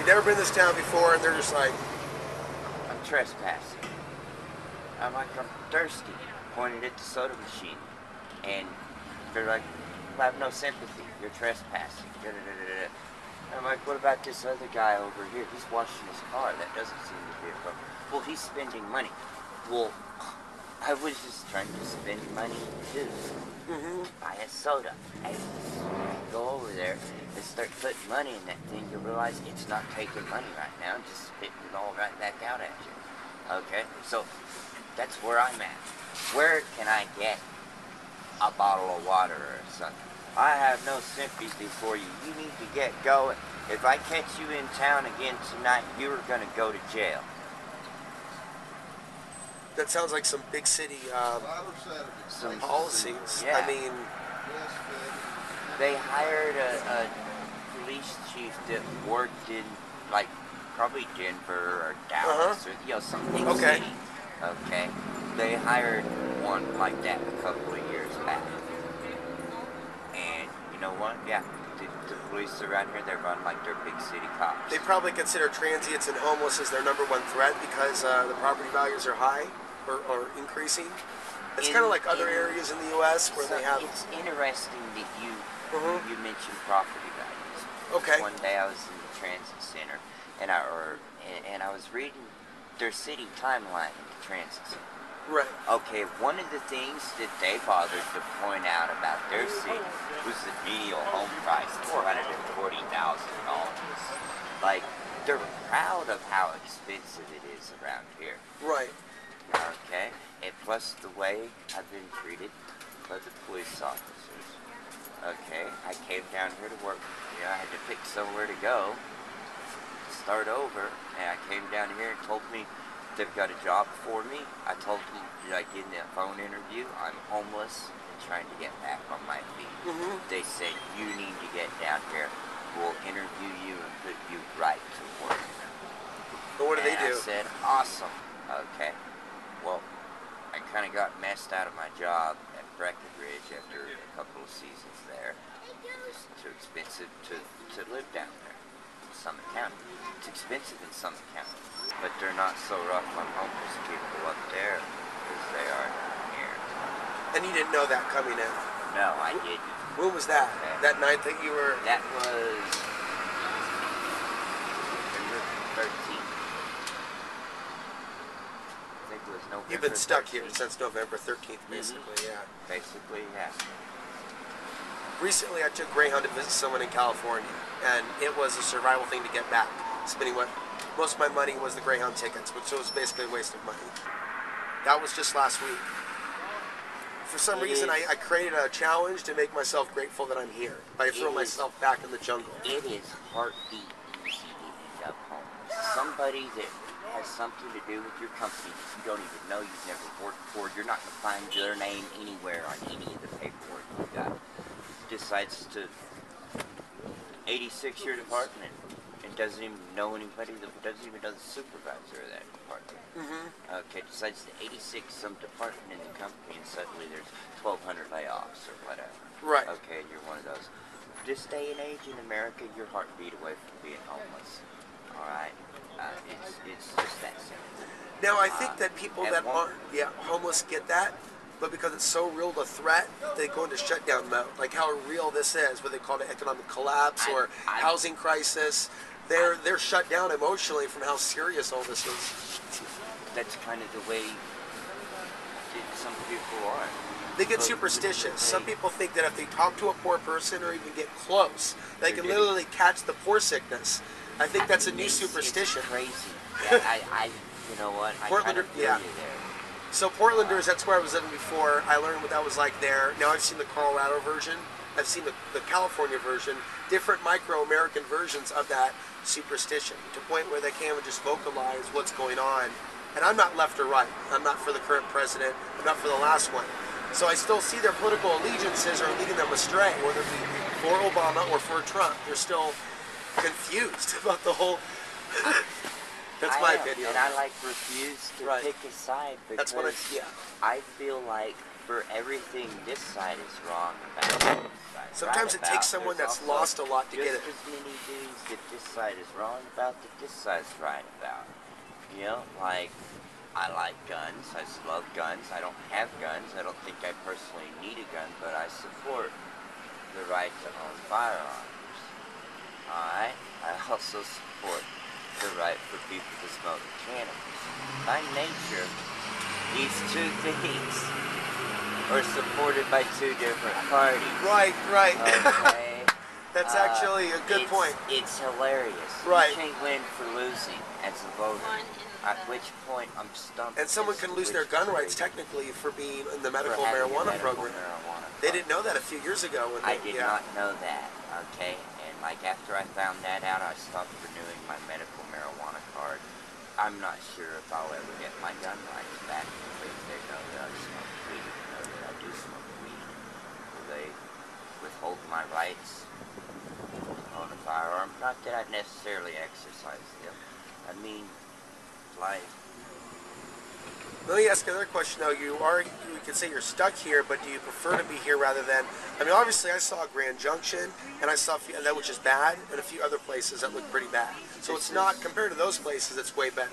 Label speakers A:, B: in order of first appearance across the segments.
A: you've never been to this town before, and they're just like,
B: I'm trespassing. I'm like, I'm thirsty. Pointed at the soda machine. And they're like, I have no sympathy. You're trespassing. Da, da, da, da, da. I'm like, what about this other guy over here? He's washing his car. That doesn't seem to be a problem. Well, he's spending money. Well, I was just trying to spend money too. Buy a soda. Hey, go over there and start putting money in that thing. You'll realize it's not taking money right now. Just spitting it all right back out at you. Okay? So, that's where I'm at. Where can I get a bottle of water or something? I have no sympathy for you. You need to get going. If I catch you in town again tonight, you are going to go to jail.
A: that sounds like some big city
B: Some
A: policies.
B: Yeah.
A: I mean,
B: they hired a police chief that worked in, like, probably Denver or Dallas or, some big city. Okay. They hired one like that a couple of years back. And you know what? Yeah. The police around here, they run like they're big city cops.
A: they probably consider transients and homeless as their number one threat because the property values are high or increasing. It's kind of like other areas in the U.S. where they have...
B: It's interesting that you mentioned property values.
A: Okay.
B: One day I was in the transit center, and I was reading their city timeline in the transit center.
A: Right.
B: Okay, one of the things that they bothered to point out about their city was the median home price, $440,000. Like, they're proud of how expensive it is around here.
A: Right.
B: Okay, and plus the way I've been treated by the police officers. Okay, I came down here to work. I had to pick somewhere to go, start over, and I came down here and told me they've got a job for me. I told them, like in the phone interview, I'm homeless and trying to get back on my feet. They said, you need to get down here. We'll interview you and put you right to work.
A: But what do they do?
B: I said, awesome. Okay. Well, I kind of got messed out of my job at Breckenridge after a couple of seasons there. It's too expensive to live down there in Summit County. It's expensive in Summit County. But they're not so rough on homeless people up there as they are down here.
A: And you didn't know that coming in?
B: No, I didn't.
A: When was that?
B: Okay.
A: That night that you were...
B: That was November 13th. I think it was November
A: You've been stuck
B: 13th.
A: here since November 13th, basically, yeah.
B: Basically, yeah.
A: Recently, I took Greyhound to visit someone in California, and it was a survival thing to get back. Spending most of my money was the Greyhound tickets, which was basically a waste of money. That was just last week. For some reason, I created a challenge to make myself grateful that I'm here by throwing myself back in the jungle.
B: It is heartbeat easy to end up homeless. Somebody that has something to do with your company that you don't even know, you've never worked for, you're not going to find their name anywhere on any of the paperwork you got, decides to 86-year department and doesn't even know anybody, doesn't even know the supervisor of that department. Okay, decides to 86 some department in the company and suddenly there's 1,200 layoffs or whatever.
A: Right.
B: Okay, and you're one of those. This day and age in America, you're heartbeat away from being homeless. Alright? It's just that simple.
A: Now, I think that people that aren't homeless get that, but because it's so real the threat, they go into shutdown mode. Like how real this is, what they call it economic collapse or housing crisis. They're shut down emotionally from how serious all this is.
B: That's kind of the way some people are.
A: They get superstitious. Some people think that if they talk to a poor person or even get close, they can literally catch the poor sickness. I think that's a new superstition.
B: It's crazy. Yeah, you know what? I kind of feel you there.
A: So Portlanders, that's where I was living before. I learned what that was like there. Now I've seen the Colorado version. I've seen the California version. Different micro-American versions of that superstition to the point where they can't even just vocalize what's going on. And I'm not left or right. I'm not for the current president. I'm not for the last one. So I still see their political allegiances are leading them astray, whether it be for Obama or for Trump. They're still confused about the whole... That's my opinion.
B: And I refuse to pick a side because
A: that's what I
B: feel like for everything this side is wrong about, this side is
A: Sometimes
B: right
A: it takes
B: about,
A: someone
B: there's
A: that's
B: also
A: lost a lot to get it.
B: just as many things that this side is wrong about that this side's right about. You know, like, I like guns, I just love guns, I don't have guns, I don't think I personally need a gun, but I support the right to own firearms. Alright? I also support the right for people to smoke cannabis. By nature, these two things are supported by two different parties.
A: Right, right.
B: Okay?
A: That's actually a good point.
B: It's hilarious.
A: Right.
B: You can't win for losing as a voter. At which point I'm stumped.
A: And someone can lose their gun rights technically for being in the medical marijuana program. They didn't know that a few years ago. When
B: I did not know that, okay? And like after I found that out, I stopped renewing my medical marijuana card. I'm not sure if I'll ever get my gun rights back because they know that I smoke weed, know that I do smoke weed. Will they withhold my rights to own a firearm? Not that I'd necessarily exercise them. I mean, life.
A: Let me ask another question though. You could say you're stuck here, but do you prefer to be here rather than? I mean, obviously, I saw Grand Junction, and I saw that, which is bad, and a few other places that look pretty bad. So it's not compared to those places. It's way better.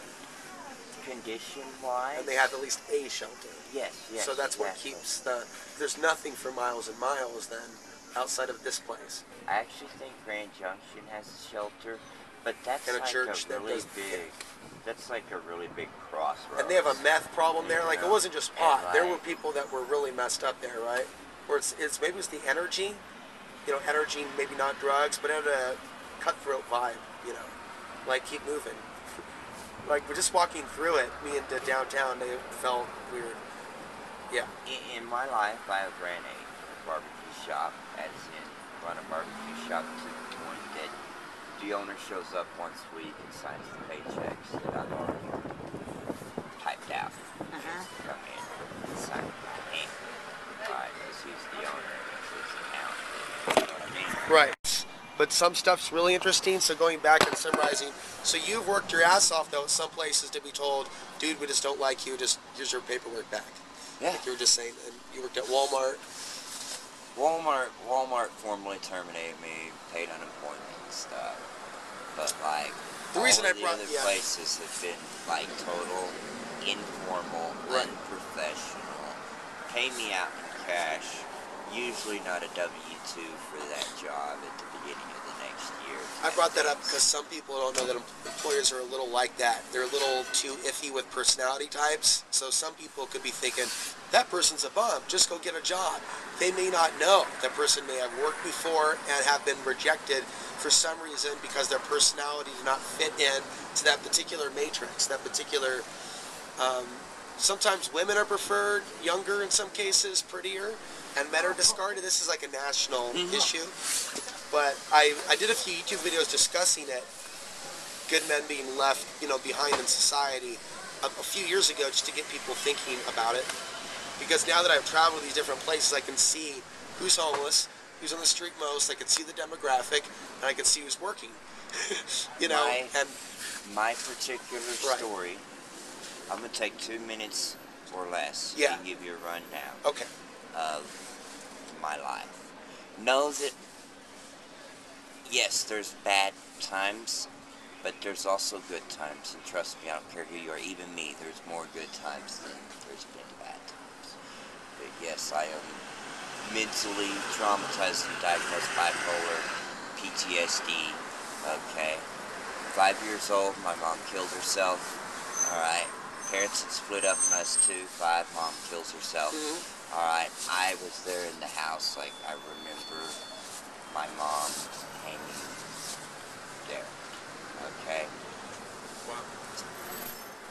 B: Condition-wise.
A: And they have at least a shelter.
B: Yes, yes.
A: So that's what keeps the. There's nothing for miles and miles then outside of this place.
B: I actually think Grand Junction has a shelter, but that's
A: and a
B: like
A: church
B: a really big. That's like a really big crossroads.
A: And they have a meth problem there. Like, it wasn't just pot.
B: Like,
A: there were people that were really messed up there, right? Or it's maybe it's the energy, you know, energy, maybe not drugs, but it had a cutthroat vibe, you know, like keep moving. Like we're just walking through it, me into downtown, they felt weird. Yeah.
B: In my life, I have ran a barbecue shop, as in run a barbecue shop to the point that the owner shows up once a week and signs the paychecks that I've already typed out. Just to come in and sign my name. Right, because he's the owner and it's his account. You know what I mean?
A: Right. But some stuff's really interesting, so going back and summarizing, so you've worked your ass off though at some places to be told, dude, we just don't like you, just here's your paperwork back.
B: Yeah.
A: Like you were just saying, and you worked at Walmart.
B: Walmart formally terminated me, paid unemployment and stuff. But like,
A: the reason I brought
B: other places have been like total informal, unprofessional. Pay me out in cash. Usually not a W-2 for that job at the beginning of the next year.
A: I brought that up because some people don't know that employers are a little like that. They're a little too iffy with personality types. So some people could be thinking, that person's a bum, just go get a job. They may not know that person may have worked before and have been rejected for some reason because their personality did not fit in to that particular matrix, that particular... sometimes women are preferred, younger in some cases, prettier, and men are discarded. This is like a national issue. But I did a few YouTube videos discussing it, good men being left, you know, behind in society a few years ago just to get people thinking about it. Because now that I've traveled to these different places, I can see who's homeless, who's on the street most, I can see the demographic, and I can see who's working. You know,
B: my particular story, I'm going to take 2 minutes or less to give you a rundown of my life. Know that, yes, there's bad times, but there's also good times. And trust me, I don't care who you are, even me, there's more good times than there's been bad times. But yes, I am mentally traumatized and diagnosed bipolar, PTSD, okay. 5 years old, my mom killed herself, alright. Parents had split up when I was 2, 5, mom kills herself. Alright, I was there in the house, like I remember my mom hanging there. Okay.
A: Wow.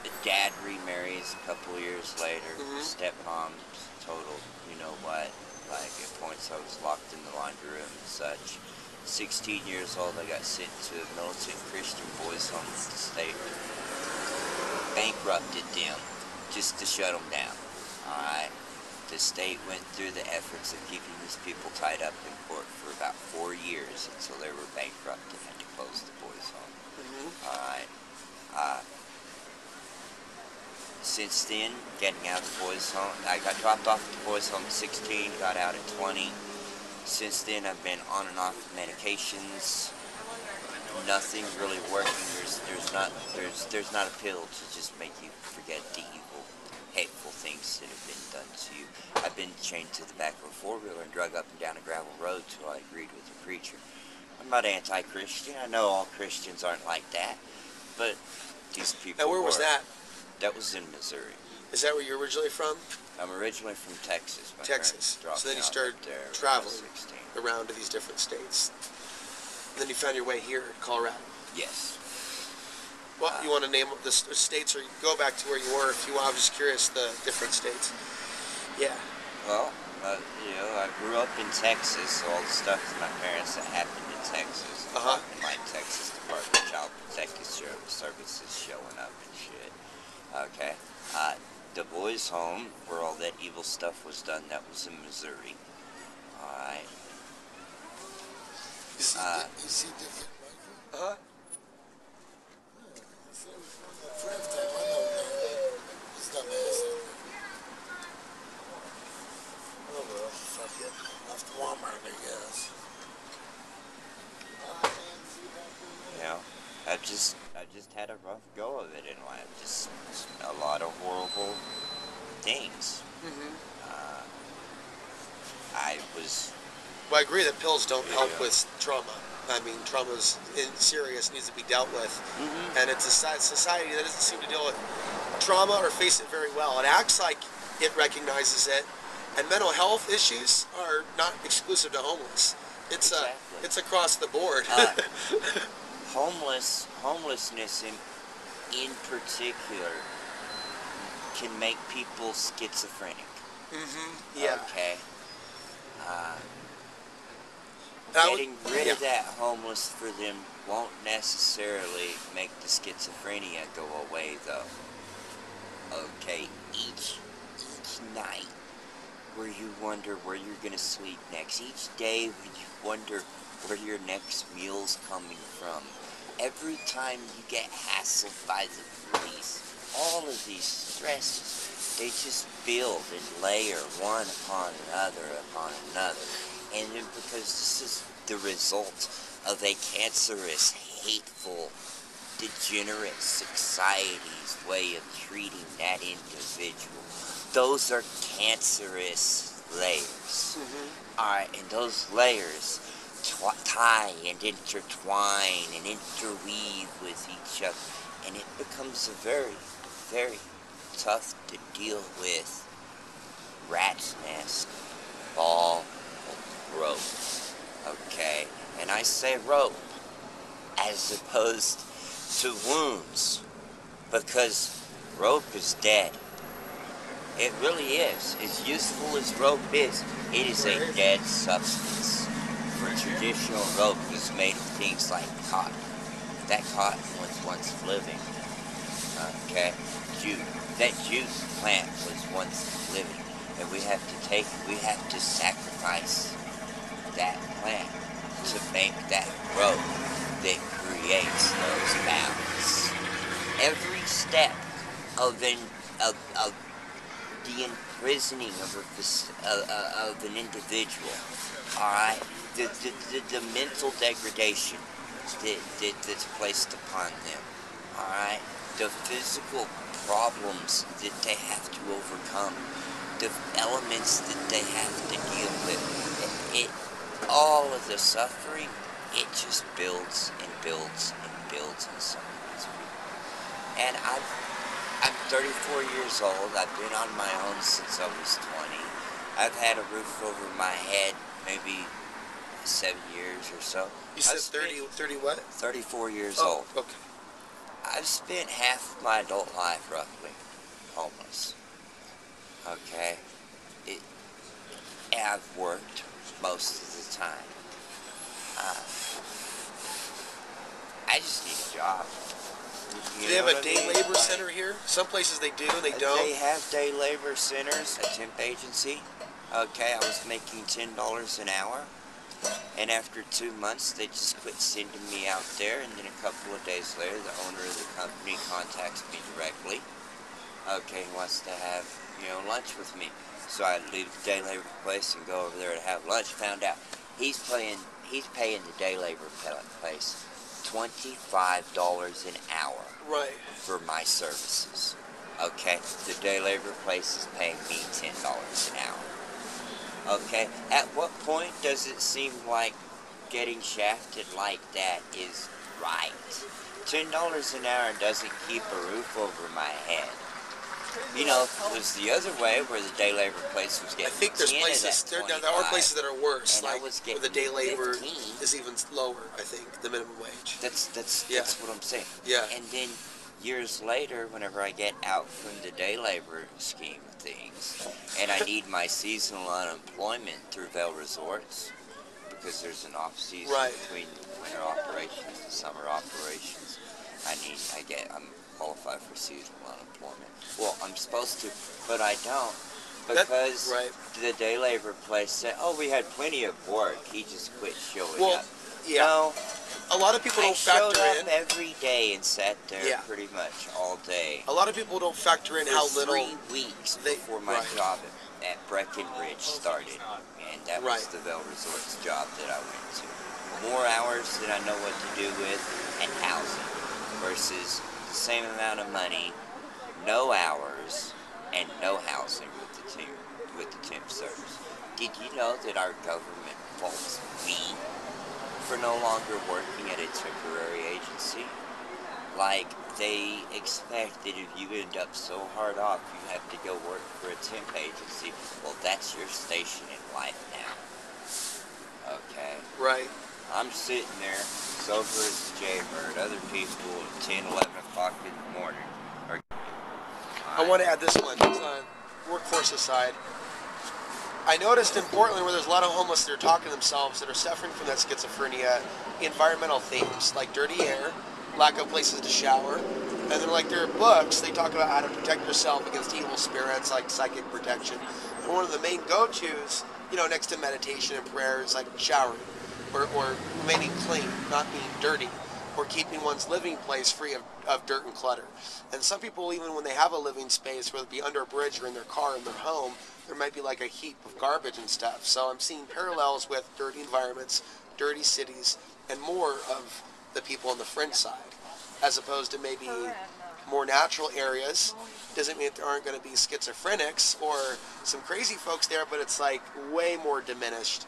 B: The dad remarries a couple years later. Stepmom's total, you know what, like at points I was locked in the laundry room and such. 16 years old, I got sent to a militant Christian boys home with the state. Bankrupted them just to shut them down. Alright. The state went through the efforts of keeping these people tied up in court for about 4 years until they were bankrupt and had to close the boys home. Alright. since then, getting out of the boys' home, I got dropped off at the boys' home at 16, got out at 20. Since then, I've been on and off medications. Nothing really working. There's not a pill to just make you forget the evil, hateful things that have been done to you. I've been chained to the back of a four-wheeler and drug up and down a gravel road till I agreed with the preacher. I'm not anti-Christian. I know all Christians aren't like that, but these people.
A: And where was that?
B: That was in Missouri.
A: Is that where you're originally from?
B: I'm originally from Texas. My
A: Texas.
B: parents dropped
A: So then you
B: me off
A: started
B: up there when I was
A: traveling
B: 16.
A: around to these different states. And then you found your way here in Colorado.
B: Yes.
A: Well, you want to name the states, or go back to where you were if you want. I was just curious, the different states. Yeah.
B: Well, I grew up in Texas, so all the stuff to my parents that happened in Texas, in my Texas Department of Child Protective Services showing up and shit. Okay. The boys' home, where all that evil stuff was done, that was in Missouri. All right.
C: You see different, right?
A: Uh-huh.
C: Oh well, fuck it. Left Walmart, I guess.
B: You know, I just had a rough go of it in life. Just a lot of horrible things.
A: Well, I agree that pills don't help with trauma. I mean, trauma's serious, needs to be dealt with. And it's a society that doesn't seem to deal with trauma or face it very well. It acts like it recognizes it. And mental health issues are not exclusive to homeless. It's it's across the board.
B: Homelessness in particular can make people schizophrenic.
A: Yeah.
B: Okay. Getting rid of that homeless for them won't necessarily make the schizophrenia go away, though. Okay, each night where you wonder where you're gonna sleep next, each day when you wonder where your next meal's coming from, every time you get hassled by the police, all of these stresses, they just build and layer one upon another. And then because this is the result of a cancerous, hateful, degenerate society's way of treating that individual, those are cancerous layers. Alright, and those layers tie and intertwine and interweave with each other, and it becomes a very, very tough to deal with rat's nest ball of rope. Okay, and I say rope as opposed to wounds, because rope is dead. It really is. As useful as rope is, it is a dead substance. For traditional rope is made of things like cotton. That cotton was once living. Okay, that jute plant was once living, and we have to sacrifice that plant to make that rope that creates those bounds. Every step of the imprisoning of an individual, all right, the mental degradation that's placed upon them, all right, the physical problems that they have to overcome, the elements that they have to deal with, all of the suffering, it just builds and builds and builds in some of these people. And I'm 34 years old. I've been on my own since I was 20. I've had a roof over my head maybe 7 years or so.
A: You said 30 what?
B: 34 years old.
A: Okay.
B: I've spent half of my adult life roughly homeless. Okay? And I've worked most of the time. I just need a job.
A: Do they have a day labor center here? Some places they do, they don't.
B: They have day labor centers, a temp agency. Okay, I was making $10 an hour. And after 2 months, they just quit sending me out there. And then a couple of days later, the owner of the company contacts me directly. Okay, he wants to have, lunch with me. So I leave the day labor place and go over there to have lunch. Found out he's paying the day labor place $25 an hour
A: Right.
B: for my services. Okay, the day labor place is paying me $10 an hour. Okay, at what point does it seem like getting shafted like that is right? $10 an hour doesn't keep a roof over my head. It was the other way where the day labor place was getting.
A: I think there's
B: 10
A: places. There are places that are worse,
B: and I
A: like
B: was
A: where
B: getting
A: the day labor
B: 15.
A: is even lower. I think the minimum wage.
B: That's
A: Yeah.
B: what I'm saying.
A: Yeah.
B: And then years later, whenever I get out from the day labor scheme of things, and I need my seasonal unemployment through Vail Resorts, because there's an off season
A: Right.
B: between winter operations and summer operations, I'm qualified for seasonal unemployment. Well, I'm supposed to, but I don't, because
A: Right.
B: the day labor place said, "Oh, we had plenty of work. He just quit showing
A: Well,
B: up."
A: yeah.
B: No,
A: A lot of people
B: I
A: don't
B: showed
A: factor
B: up
A: in.
B: every day and sat there
A: Yeah.
B: pretty much all day.
A: A lot of people don't factor in
B: For
A: how little
B: 3 weeks before my
A: right.
B: job at Breckenridge started, and that was
A: Right.
B: the Vail Resorts job that I went to. More hours than I know what to do with, and housing, versus the same amount of money, no hours, and no housing with the temp service. Did you know that our government faults me for no longer working at a temporary agency? Like, they expect that if you end up so hard off, you have to go work for a temp agency. Well, that's your station in life now. Okay?
A: Right.
B: I'm sitting there, sober as a jaybird. Other people at 10, 11 o'clock in the morning are...
A: I want to add this one. Workforce aside, I noticed in Portland where there's a lot of homeless that are talking to themselves, that are suffering from that schizophrenia, environmental themes like dirty air, lack of places to shower, and then like their books, they talk about how to protect yourself against evil spirits, like psychic protection. And one of the main go-tos, next to meditation and prayer, is like showering, or remaining clean, not being dirty, or keeping one's living place free of dirt and clutter. And some people, even when they have a living space, whether it be under a bridge or in their car, in their home, there might be like a heap of garbage and stuff. So I'm seeing parallels with dirty environments, dirty cities, and more of the people on the fringe side, as opposed to maybe more natural areas. Doesn't mean that there aren't going to be schizophrenics or some crazy folks there, but it's like way more diminished.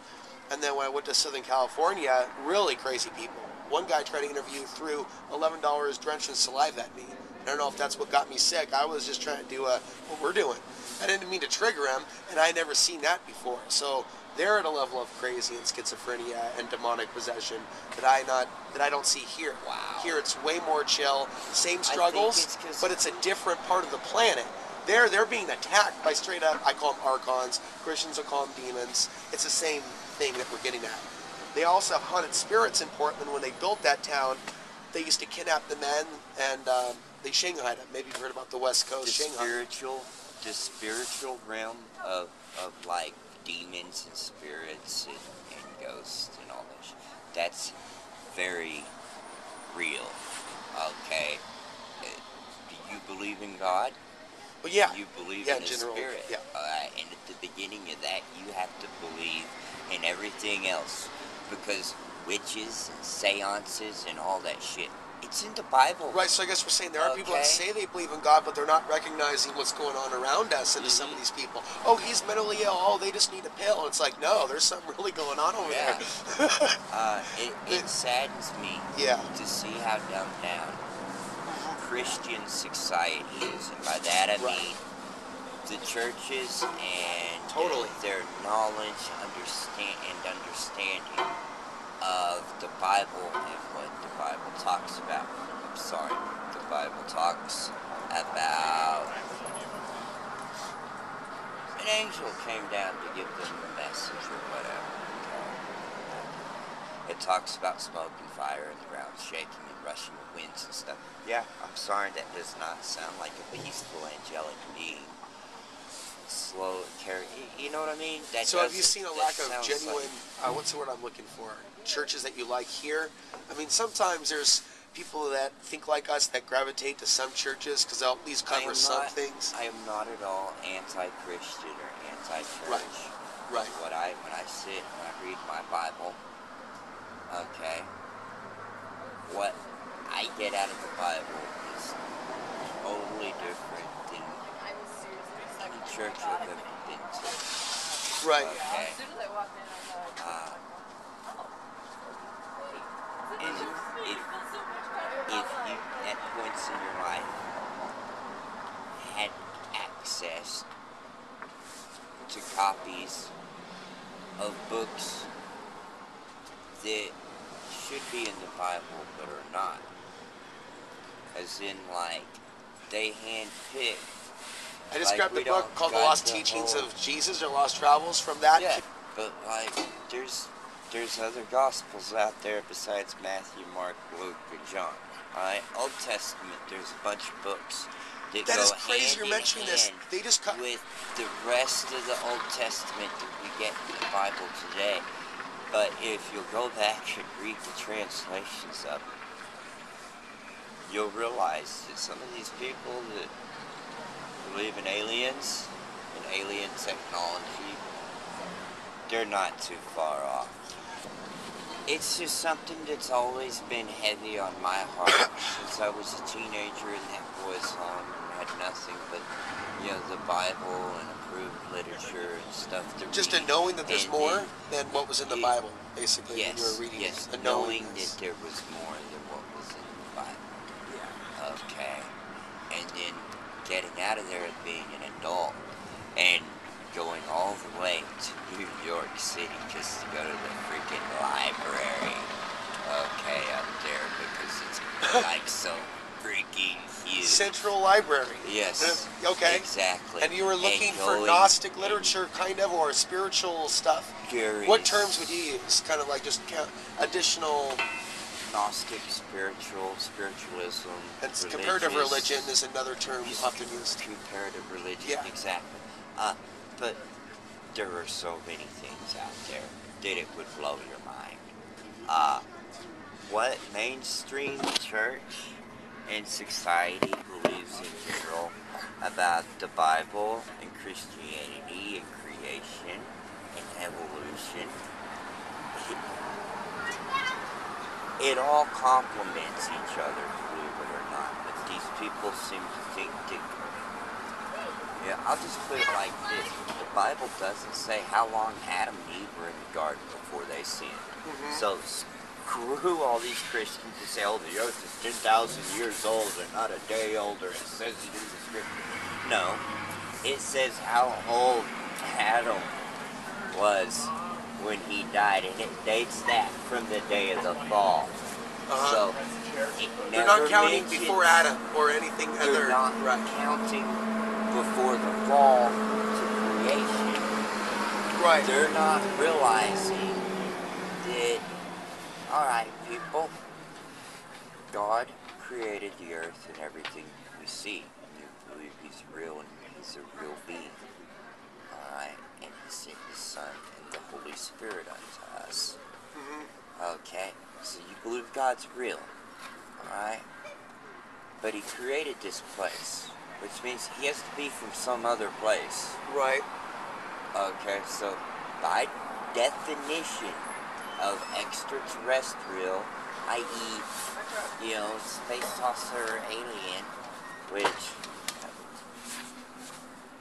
A: And then when I went to Southern California, really crazy people. One guy tried to interview, threw $11 drenched in saliva at me. I don't know if that's what got me sick. I was just trying to do what we're doing. I didn't mean to trigger him, and I had never seen that before. So they're at a level of crazy and schizophrenia and demonic possession that I don't see here.
B: Wow.
A: Here it's way more chill, same struggles, but it's a different part of the planet. They're being attacked by straight up, I call them archons, Christians will call them demons. It's the same thing that we're getting at. They also have haunted spirits in Portland. When they built that town, they used to kidnap the men, and they shanghaied them. Maybe you've heard about the West Coast Shanghai.
B: The spiritual realm of like demons and spirits and ghosts and all that shit, that's very real. Okay? Do you believe in God?
A: Well, yeah.
B: Do you believe
A: Yeah,
B: in
A: in
B: a
A: general,
B: spirit?
A: yeah.
B: And at the beginning of that, you have to believe in everything else, because witches and seances and all that shit, it's in the Bible.
A: Right, so I guess we're saying there are people that
B: Okay.
A: say they believe in God, but they're not recognizing what's going on around us and to some of these people. Oh, he's mentally ill. Oh, they just need a pill. It's like, no, there's something really going on over
B: Yeah.
A: there.
B: It saddens me
A: Yeah.
B: to see how dumbed down Christian society is, and by that I
A: Right.
B: mean the churches and
A: Totally.
B: their knowledge, understanding of the Bible and what the Bible talks about. I'm sorry, the Bible talks about an angel came down to give them a message or whatever. It talks about smoke and fire and the ground shaking and rushing winds and stuff. Yeah, I'm sorry, that does not sound like a peaceful angelic being. Slow, carry, you know what I mean?
A: So have you seen a lack of
B: sounds
A: genuine, what's the word I'm looking for, churches that you like here? I mean, sometimes there's people that think like us that gravitate to some churches because they'll at least cover some things?
B: I am not at all anti-Christian or anti-church.
A: Right.
B: When I sit and I read my Bible, okay, what I get out of the Bible is totally different than any church I've ever been to.
A: Right.
B: Okay. And if you, at points in your life, had access to copies of books that should be in the Bible but are not, as in, like, they handpick.
A: I just grabbed the book called The
B: got
A: Lost
B: the
A: Teachings
B: whole-
A: of Jesus or Lost Travels from that.
B: Yeah, but like there's other gospels out there besides Matthew, Mark, Luke, and John. Alright? Old Testament, there's a bunch of books that
A: That
B: go
A: is crazy
B: hand
A: you're
B: in
A: mentioning this.
B: hand
A: They just cut.
B: with the rest of the Old Testament that we get in the Bible today. But if you'll go back and read the translations of it, you'll realize that some of these people that believe in aliens and alien technology, they're not too far off. It's just something that's always been heavy on my heart since I was a teenager in that boys' home and had nothing but, the Bible and approved literature and stuff to
A: Just
B: read.
A: a knowing that there's
B: And
A: more
B: then-
A: than what was in the Bible, basically, when you
B: Yes,
A: were reading
B: yes,
A: it. A
B: knowing
A: knowingness.
B: that there was more than what was in the Bible.
A: Yeah.
B: Okay. And then getting out of there and being an adult and going all the way to New York City just to go to the freaking library. Okay, up there because it's like so freaking huge.
A: Central Library.
B: Yes.
A: Okay.
B: Exactly.
A: And you were looking for
B: going
A: Gnostic
B: and
A: literature, kind of, or spiritual stuff?
B: very
A: What terms would you use? Kind of like just additional...
B: Gnostic, spiritualism,
A: And comparative religion is another term often used.
B: Comparative religion,
A: Yeah.
B: exactly. But there are so many things out there that it would blow your mind. What mainstream church and society believes in general about the Bible and Christianity and creation and evolution, it all complements each other, believe it or not. But these people seem to think that, I'll just put it like this. The Bible doesn't say how long Adam and Eve were in the garden before they sinned.
A: Mm-hmm.
B: So screw all these Christians who say, oh, the earth is 10,000 years old and not a day older. It says it in the scripture. No, it says how old Adam was when he died, and it dates that from the day of the fall. So it
A: They're
B: never
A: not counting
B: mentions-
A: before Adam or anything
B: They're
A: other.
B: not
A: Right.
B: counting before the fall to creation.
A: Right.
B: They're not realizing that, alright people, God created the earth and everything we see. You believe he's real and he's a real being. Alright, and he sent his Son and the Holy Spirit unto us.
A: Mm-hmm.
B: Okay, so you believe God's real. Alright? But he created this place, which means he has to be from some other place.
A: Right.
B: Okay, so by definition of extraterrestrial, i.e., space saucer alien, which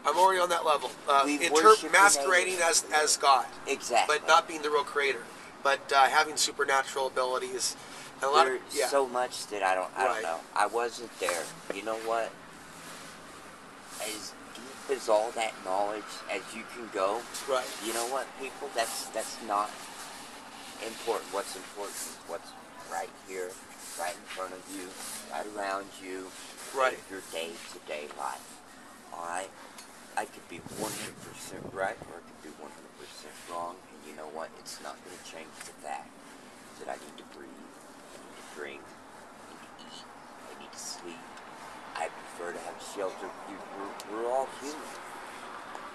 A: I'm already on that level.
B: We worship
A: Masquerading
B: an
A: as God,
B: exactly.
A: but not being the real creator, but having supernatural abilities. And a lot of,
B: There's so much that I don't
A: Right.
B: know. I wasn't there. You know what? As deep as all that knowledge as you can go,
A: right.
B: you know what, people? That's not important. What's important is what's right here, right in front of you, right around you,
A: Right.
B: in your day-to-day life. Alright? I could be 100% right, or I could be 100% wrong, and you know what? It's not going to change the fact that I need to breathe, I need to drink, I need to eat, I need to sleep. I prefer to have shelter. We're all human.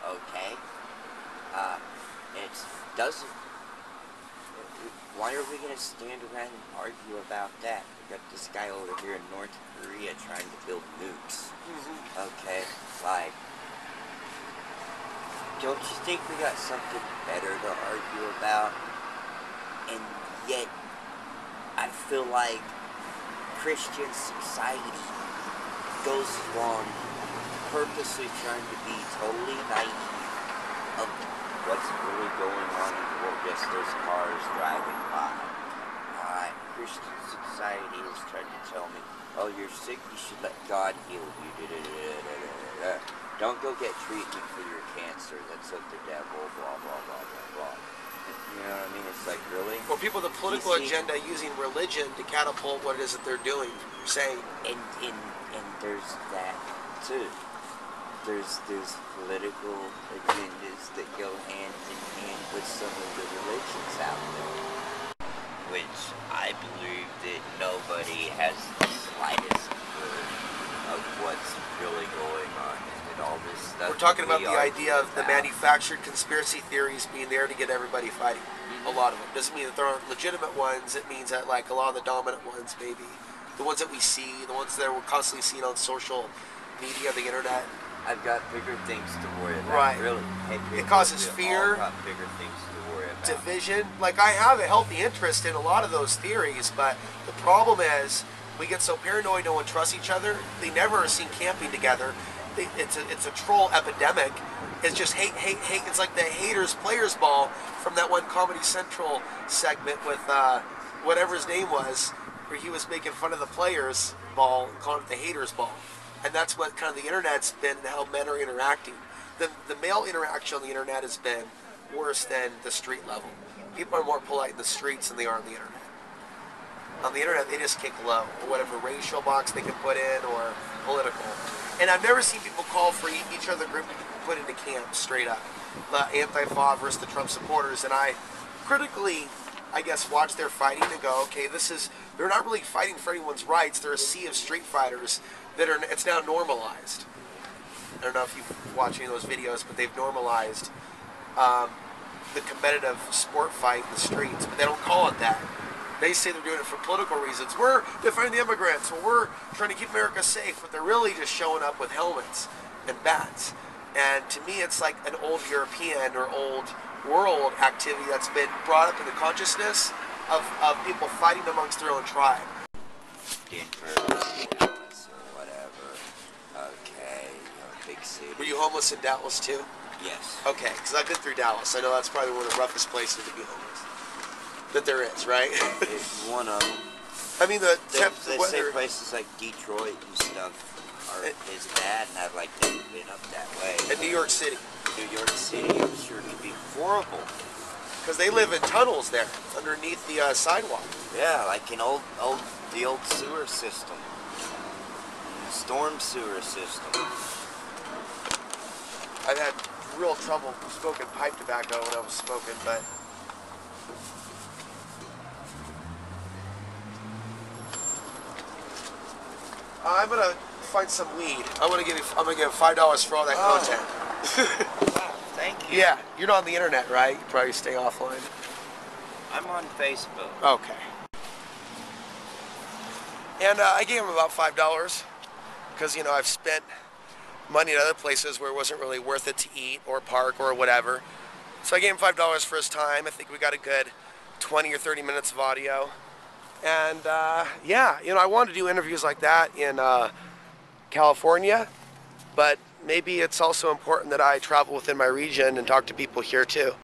B: Okay? It doesn't... Why are we going to stand around and argue about that? got this guy over here in North Korea trying to build nukes. Okay, like, don't you think we got something better to argue about? And yet, I feel like Christian society goes along purposely trying to be totally naive of what's really going on in the world. Yes, there's cars driving by. Christian society is trying to tell me, oh, you're sick, you should let God heal you. Don't go get treatment for your cancer. That's of the devil, blah, blah, blah, blah, blah. You know what I mean? It's like, really?
A: Well, people with the political agenda using religion to catapult what it is that they're doing, saying.
B: And there's that, too. There's political agendas that go hand in hand with some of the religions out there, which I believe that nobody has the slightest clue of what's really going on and all this stuff.
A: We're talking about the idea of the manufactured conspiracy theories being there to get everybody fighting. A lot of them. Doesn't mean that there aren't legitimate ones. It means that, like, a lot of the dominant ones, maybe. The ones that we see, the ones that we're constantly seeing on social media, the internet.
B: I've got bigger things to worry about.
A: Right.
B: Really.
A: It causes fear.
B: I've got bigger things to worry about.
A: Division. Like, I have a healthy interest in a lot of those theories, but the problem is we get so paranoid no one trusts each other. They never are seen camping together. It's a troll epidemic. It's just hate. It's like the haters players ball from that one Comedy Central segment with whatever his name was, where he was making fun of the players ball and calling it the haters ball. And that's what kind of the internet's been and how men are interacting. The male interaction on the internet has been worse than the street level. People are more polite in the streets than they are on the internet. On the internet, they just kick low, or whatever racial box they can put in, or political. And I've never seen people call for each other group to be put into camp straight up. The Antifa versus the Trump supporters, and I critically, I guess, watch their fighting and go, okay, they're not really fighting for anyone's rights. They're a sea of street fighters that it's now normalized. I don't know if you've watched any of those videos, but they've normalized the competitive sport fight in the streets, but they don't call it that. They say they're doing it for political reasons. We're defending the immigrants, or we're trying to keep America safe, but they're really just showing up with helmets and bats. And to me, it's like an old European or old world activity that's been brought up in the consciousness of people fighting amongst their own tribe.
B: Denver, or whatever. Okay, big city.
A: Were you homeless in Dallas too?
B: Yes.
A: Okay, because I've been through Dallas. I know that's probably one of the roughest places to be homeless that there is, right?
B: It's one of them.
A: I mean, the
B: they say places like Detroit and stuff is bad, and I've like never been up that way.
A: And New York City.
B: New York City, I'm sure it can be horrible.
A: Because they live in tunnels there, underneath the sidewalk.
B: Yeah, like the old sewer system, storm sewer system.
A: I've had real trouble smoking pipe tobacco when I was smoking, but I'm gonna find some weed. I'm gonna give $5 for all that content.
B: Thank you.
A: Yeah, you're not on the internet, right? You probably stay offline.
B: I'm on Facebook.
A: Okay. And I gave him about $5 because, I've spent money at other places where it wasn't really worth it to eat or park or whatever. So I gave him $5 for his time. I think we got a good 20 or 30 minutes of audio. And yeah, I wanted to do interviews like that in California, but maybe it's also important that I travel within my region and talk to people here too.